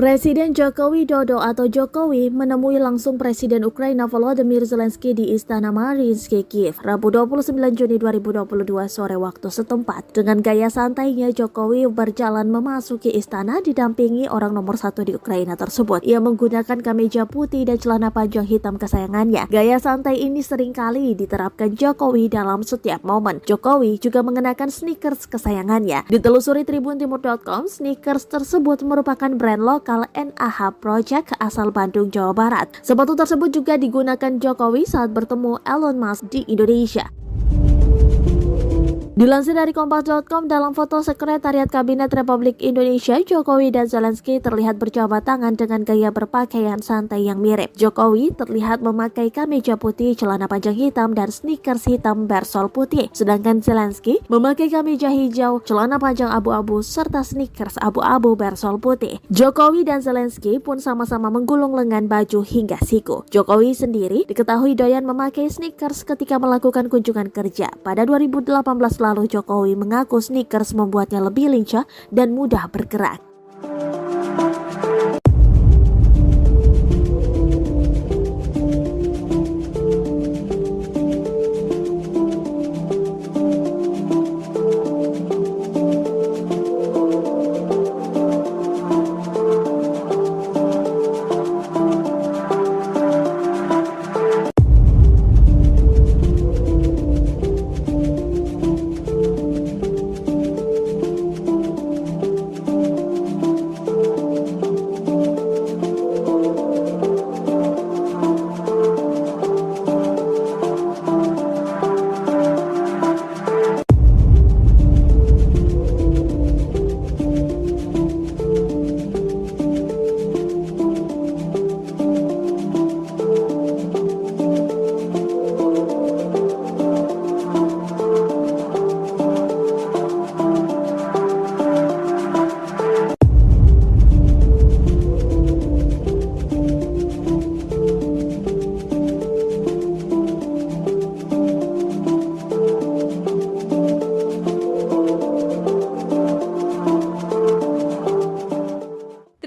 Presiden Joko Widodo atau Jokowi menemui langsung Presiden Ukraina Volodymyr Zelensky di Istana Mariinsky, Kiev, Rabu 29 Juni 2022 sore waktu setempat. Dengan gaya santainya, Jokowi berjalan memasuki istana didampingi orang nomor satu di Ukraina tersebut. Ia menggunakan kemeja putih dan celana panjang hitam kesayangannya. Gaya santai ini seringkali diterapkan Jokowi dalam setiap momen. Jokowi juga mengenakan sneakers kesayangannya. Ditelusuri tribuntimur.com, sneakers tersebut merupakan brand lokal NAH Project asal Bandung, Jawa Barat. Sepatu tersebut juga digunakan Jokowi saat bertemu Elon Musk di Indonesia. Dilansir dari Kompas.com, dalam foto Sekretariat Kabinet Republik Indonesia, Jokowi dan Zelensky terlihat berjabat tangan dengan gaya berpakaian santai yang mirip. Jokowi terlihat memakai kemeja putih, celana panjang hitam, dan sneakers hitam bersol putih. Sedangkan Zelensky memakai kemeja hijau, celana panjang abu-abu, serta sneakers abu-abu bersol putih. Jokowi dan Zelensky pun sama-sama menggulung lengan baju hingga siku. Jokowi sendiri diketahui doyan memakai sneakers ketika melakukan kunjungan kerja. Pada 2018 lalu, Jokowi mengaku sneakers membuatnya lebih lincah dan mudah bergerak.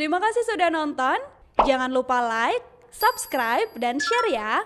Terima kasih sudah nonton. Jangan lupa like, subscribe, dan share ya.